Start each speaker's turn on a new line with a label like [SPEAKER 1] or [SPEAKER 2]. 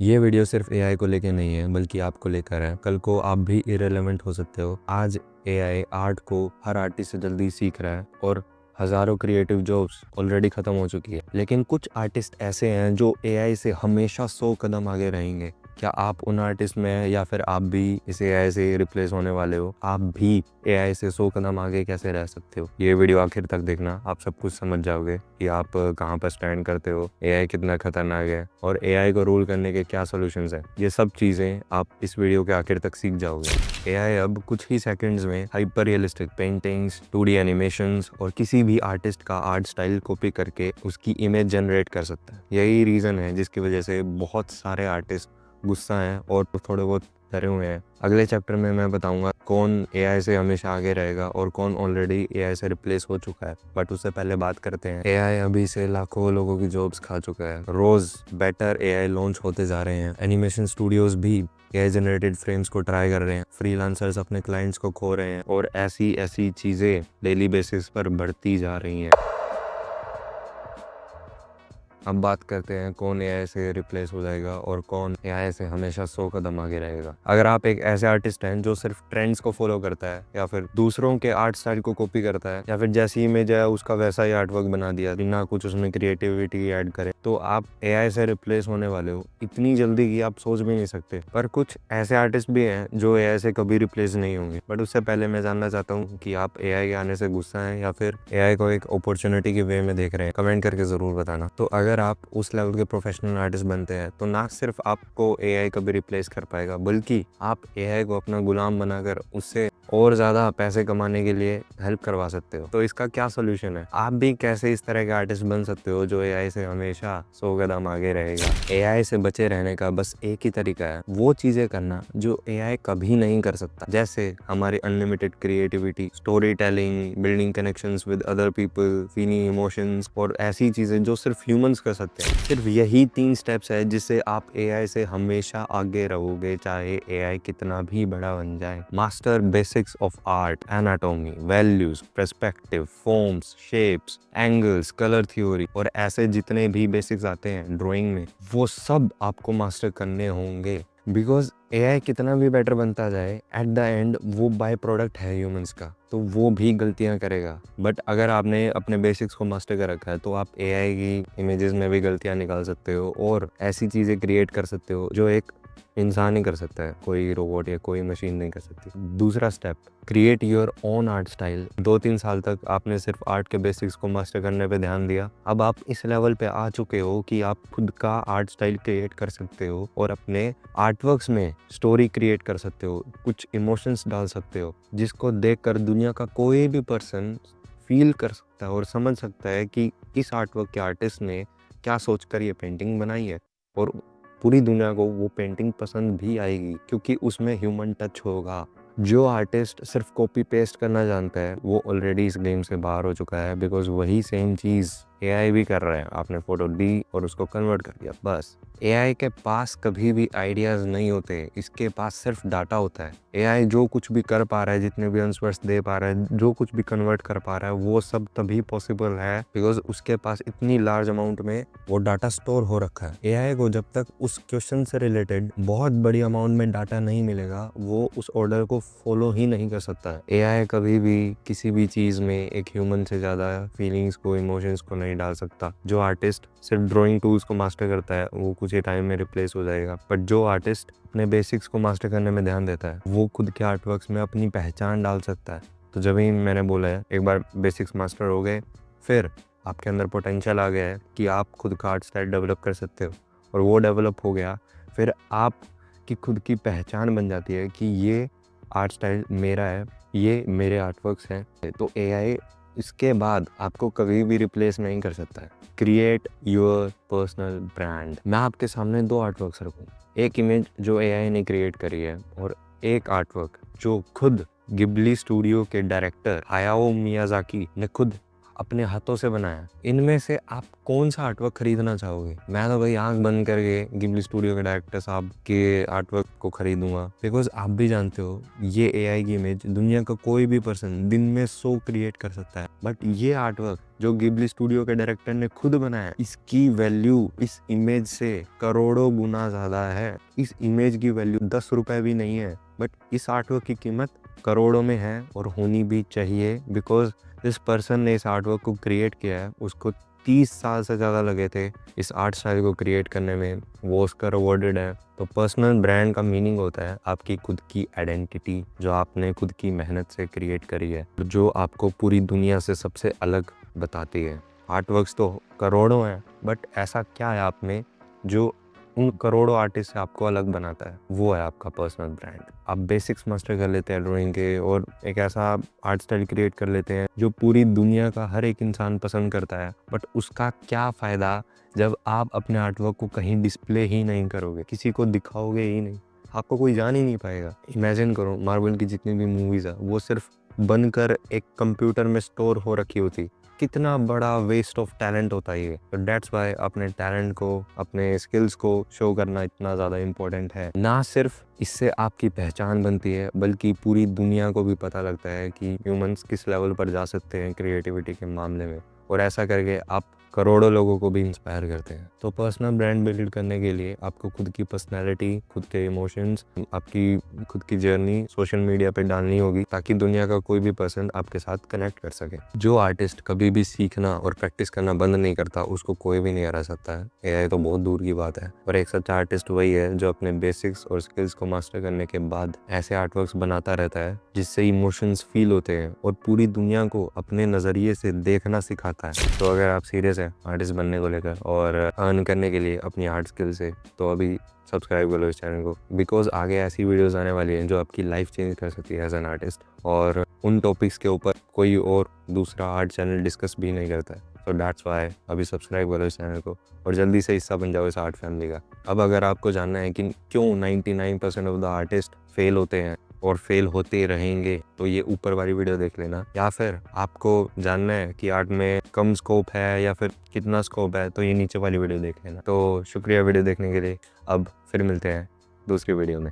[SPEAKER 1] ये वीडियो सिर्फ एआई को लेके नहीं है बल्कि आपको लेकर है। कल को आप भी इरेलेवेंट हो सकते हो। आज एआई आर्ट को हर आर्टिस्ट से जल्दी सीख रहा है और हज़ारों क्रिएटिव जॉब्स ऑलरेडी ख़त्म हो चुकी है। लेकिन कुछ आर्टिस्ट ऐसे हैं जो एआई से हमेशा 100 कदम आगे रहेंगे। क्या आप उन आर्टिस्ट में हैं या फिर आप भी इस एआई से रिप्लेस होने वाले हो? आप भी एआई से 100 कदम आगे कैसे रह सकते हो? ये वीडियो आखिर तक देखना, आप सब कुछ समझ जाओगे कि आप कहाँ पर स्टैंड करते हो, एआई कितना खतरनाक है और एआई को रूल करने के क्या सॉल्यूशंस हैं। ये सब चीज़ें आप इस वीडियो के आखिर तक सीख जाओगे। एआई अब कुछ ही सेकंड्स में hyper realistic paintings, 2D animations और किसी भी आर्टिस्ट का आर्ट स्टाइल कॉपी करके उसकी इमेज जनरेट कर सकता है। यही रीज़न है जिसकी वजह से बहुत सारे आर्टिस्ट गुस्सा हैं और थोड़े बहुत डरे हुए हैं। अगले चैप्टर में मैं बताऊंगा कौन एआई से हमेशा आगे रहेगा और कौन ऑलरेडी एआई से रिप्लेस हो चुका है। बट उससे पहले बात करते हैं, एआई अभी से लाखों लोगों की जॉब्स खा चुका है। रोज बेटर एआई लॉन्च होते जा रहे हैं। एनिमेशन स्टूडियोज भी एआई जनरेटेड फ्रेम्स को ट्राई कर रहे हैं। फ्रीलांसर्स अपने क्लाइंट्स को खो रहे हैं और ऐसी ऐसी चीजें डेली बेसिस पर बढ़ती जा रही हैं। अब बात करते हैं कौन एआई से रिप्लेस हो जाएगा और कौन एआई से हमेशा 100 कदम आगे रहेगा। अगर आप एक ऐसे आर्टिस्ट हैं जो सिर्फ ट्रेंड्स को फॉलो करता है या फिर दूसरों के आर्ट स्टाइल को कॉपी करता है या फिर जैसी इमेज है उसका वैसा ही आर्ट वर्क बना दिया बिना कुछ उसमें क्रिएटिविटी ऐड करे, तो आप एआई से रिप्लेस होने वाले हो इतनी जल्दी कि आप सोच भी नहीं सकते। पर कुछ ऐसे आर्टिस्ट भी हैं जो एआई से कभी रिप्लेस नहीं होंगे। बट उससे पहले मैं जानना चाहता हूँ कि आप एआई के आने से गुस्सा हैं या फिर एआई को एक अपॉर्चुनिटी के वे में देख रहे हैं। कमेंट करके ज़रूर बताना। तो अगर आप उस लेवल के प्रोफेशनल आर्टिस्ट बनते हैं तो ना सिर्फ आपको एआई कभी रिप्लेस कर पाएगा बल्कि आप एआई को अपना गुलाम बनाकर उससे और ज़्यादा पैसे कमाने के लिए हेल्प करवा सकते हो। तो इसका क्या सोल्यूशन है? आप भी कैसे इस तरह के आर्टिस्ट बन सकते हो जो एआई से हमेशा 100 कदम आगे रहेगा? एआई से बचे रहने का बस एक ही तरीका है, वो चीज़ें करना जो एआई कभी नहीं कर सकता। जैसे हमारी unlimited creativity, story telling, building connections with other people, feeling emotions और ऐसी चीज़ें जो सिर्फ ह्यूमंस कर सकते हैं। सिर्फ यही 3 स्टेप्स है जिससे आप एआई से हमेशा आगे रहोगे, चाहे एआई कितना भी बड़ा बन जाए। Master basics of art, anatomy, values, perspective, forms, shapes, angles, colour theory और ऐसे जितने भी बेसिक्स आते हैं ड्राइंग में, वो सब आपको मास्टर करने होंगे। बिकॉज एआई कितना भी बेटर बनता जाए, एट द एंड वो बाय प्रोडक्ट है ह्यूमंस का, तो वो भी गलतियां करेगा। बट अगर आपने अपने बेसिक्स को मास्टर कर रखा है तो आप एआई की इमेजेस में भी गलतियां निकाल सकते हो और ऐसी चीज़ें क्रिएट कर सकते हो जो एक इंसान ही कर सकता है, कोई रोबोट या कोई मशीन नहीं कर सकती। दूसरा step, create your own art style. 2-3 साल तक आपने सिर्फ आर्ट के बेसिक्स को मास्टर करने पे ध्यान दिया। अब आप इस लेवल पे आ चुके हो कि आप खुद का आर्ट स्टाइल क्रिएट कर सकते हो और अपने आर्टवर्क्स में स्टोरी क्रिएट कर सकते हो, कुछ इमोशंस डाल सकते हो जिसको देखकर दुनिया का कोई भी पर्सन फील कर सकता है और समझ सकता है कि इस आर्टवर्क के आर्टिस्ट ने क्या सोचकर ये पेंटिंग बनाई है। और पूरी दुनिया को वो पेंटिंग पसंद भी आएगी क्योंकि उसमें ह्यूमन टच होगा। जो आर्टिस्ट सिर्फ कॉपी पेस्ट करना जानता है वो ऑलरेडी इस गेम से बाहर हो चुका है, बिकॉज वही सेम चीज़ एआई भी कर रहा है। आपने फोटो दी और उसको कन्वर्ट कर दिया, बस। एआई के पास कभी भी आइडियाज़ नहीं होते, इसके पास सिर्फ डाटा होता है। एआई जो कुछ भी कर पा रहा है, जितने भी आंसर्स दे पा रहा है, जो कुछ भी कन्वर्ट कर पा रहा है, वो सब तभी पॉसिबल है बिकॉज उसके पास इतनी लार्ज अमाउंट में वो डाटा स्टोर हो रखा है। एआई को जब तक उस क्वेश्चन से रिलेटेड बहुत बड़ी अमाउंट में डाटा नहीं मिलेगा वो उस ऑर्डर को फॉलो ही नहीं कर सकता है। एआई कभी भी किसी भी चीज़ में एक ह्यूमन से ज़्यादा फीलिंग्स को, इमोशंस को नहीं डाल सकता। जो आर्टिस्ट सिर्फ ड्राइंग टूल्स को मास्टर करता है वो कुछ ही टाइम में रिप्लेस हो जाएगा, बट जो आर्टिस्ट अपने बेसिक्स को मास्टर करने में ध्यान देता है वो खुद के आर्टवर्क्स में अपनी पहचान डाल सकता है। तो जब ही मैंने बोला है, एक बार बेसिक्स मास्टर हो गए फिर आपके अंदर पोटेंशियल आ गया है कि आप खुद का आर्ट स्टाइल डेवलप कर सकते हो और वो डेवलप हो गया, फिर आपकी खुद की पहचान बन जाती है कि ये आर्ट स्टाइल मेरा है, ये मेरे आर्टवर्क्स हैं। तो एआई इसके बाद आपको कभी भी रिप्लेस नहीं कर सकता है। Create your personal brand. मैं आपके सामने 2 आर्टवर्क्स रखूँ, एक इमेज जो एआई ने क्रिएट करी है और एक आर्टवर्क जो खुद गिबली स्टूडियो के डायरेक्टर हायाओ मियाजाकी ने खुद अपने हाथों से बनाया, इनमें से आप कौन सा आर्टवर्क खरीदना चाहोगे? मैं तो भाई आंख बंद करके गिबली स्टूडियो के डायरेक्टर साहब के आर्टवर्क को खरीदूंगा, बिकॉज आप भी जानते हो ये एआई की इमेज दुनिया का कोई भी पर्सन दिन में 100 क्रिएट कर सकता है, बट ये आर्टवर्क जो गिबली स्टूडियो के डायरेक्टर ने खुद बनाया, इसकी वैल्यू इस इमेज से करोड़ों गुना ज्यादा है। इस इमेज की वैल्यू 10 रुपए भी नहीं है, बट इस आर्टवर्क की कीमत करोड़ों में है और होनी भी चाहिए, बिकॉज जिस पर्सन ने इस आर्टवर्क को क्रिएट किया है उसको 30 साल से ज़्यादा लगे थे इस आर्ट स्टाइल को क्रिएट करने में, वो उसका अवॉर्डेड है। तो पर्सनल ब्रांड का मीनिंग होता है आपकी खुद की आइडेंटिटी जो आपने खुद की मेहनत से क्रिएट करी है, जो आपको पूरी दुनिया से सबसे अलग बताती है। आर्टवर्क्स तो करोड़ों हैं, बट ऐसा क्या है आप में जो उन करोड़ों आर्टिस्ट से आपको अलग बनाता है? वो है आपका पर्सनल ब्रांड। आप बेसिक्स मास्टर कर लेते हैं ड्राइंग के और एक ऐसा आर्ट स्टाइल क्रिएट कर लेते हैं जो पूरी दुनिया का हर एक इंसान पसंद करता है, बट उसका क्या फ़ायदा जब आप अपने आर्टवर्क को कहीं डिस्प्ले ही नहीं करोगे, किसी को दिखाओगे ही नहीं, आपको कोई जान ही नहीं पाएगा। इमेजिन करो मार्वल की जितनी भी मूवीज़ है वो सिर्फ बनकर एक कंप्यूटर में स्टोर हो रखी होती, कितना बड़ा वेस्ट ऑफ टैलेंट होता है ये। तो डेट्स वाई अपने टैलेंट को, अपने स्किल्स को शो करना इतना ज़्यादा इम्पोर्टेंट है। ना सिर्फ इससे आपकी पहचान बनती है बल्कि पूरी दुनिया को भी पता लगता है कि ह्यूमंस किस लेवल पर जा सकते हैं क्रिएटिविटी के मामले में, और ऐसा करके आप करोड़ों लोगों को भी इंस्पायर करते हैं। तो पर्सनल ब्रांड बिल्ड करने के लिए आपको खुद की पर्सनैलिटी, खुद के इमोशंस, आपकी खुद की जर्नी सोशल मीडिया पे डालनी होगी ताकि दुनिया का कोई भी पर्सन आपके साथ कनेक्ट कर सके। जो आर्टिस्ट कभी भी सीखना और प्रैक्टिस करना बंद नहीं करता उसको कोई भी नहीं हरा सकता है, एआई तो बहुत दूर की बात है। और एक सच्चा आर्टिस्ट वही है जो अपने बेसिक्स और स्किल्स को मास्टर करने के बाद ऐसे आर्टवर्क्स बनाता रहता है जिससे इमोशंस फील होते हैं और पूरी दुनिया को अपने नज़रिए से देखना सिखाता है। तो अगर आप सीरियस है आर्टिस्ट बनने को लेकर और अर्न करने के लिए अपनी आर्ट स्किल से, तो अभी सब्सक्राइब कर लो इस चैनल को, बिकॉज आगे ऐसी वीडियोस आने वाली हैं जो आपकी लाइफ चेंज कर सकती है एज एन आर्टिस्ट, और उन टॉपिक्स के ऊपर कोई और दूसरा आर्ट चैनल डिस्कस भी नहीं करता है। तो दैट्स वाई अभी सब्सक्राइब करो इस चैनल को और जल्दी से हिस्सा बन जाओ इस आर्ट फैमिली का। अब अगर आपको जानना है कि क्यों 99% ऑफ द आर्टिस्ट फेल होते हैं और फेल होते रहेंगे, तो ये ऊपर वाली वीडियो देख लेना। या फिर आपको जानना है कि आर्ट में कम स्कोप है या फिर कितना स्कोप है, तो ये नीचे वाली वीडियो देख लेना। तो शुक्रिया वीडियो देखने के लिए। अब फिर मिलते हैं दूसरी वीडियो में।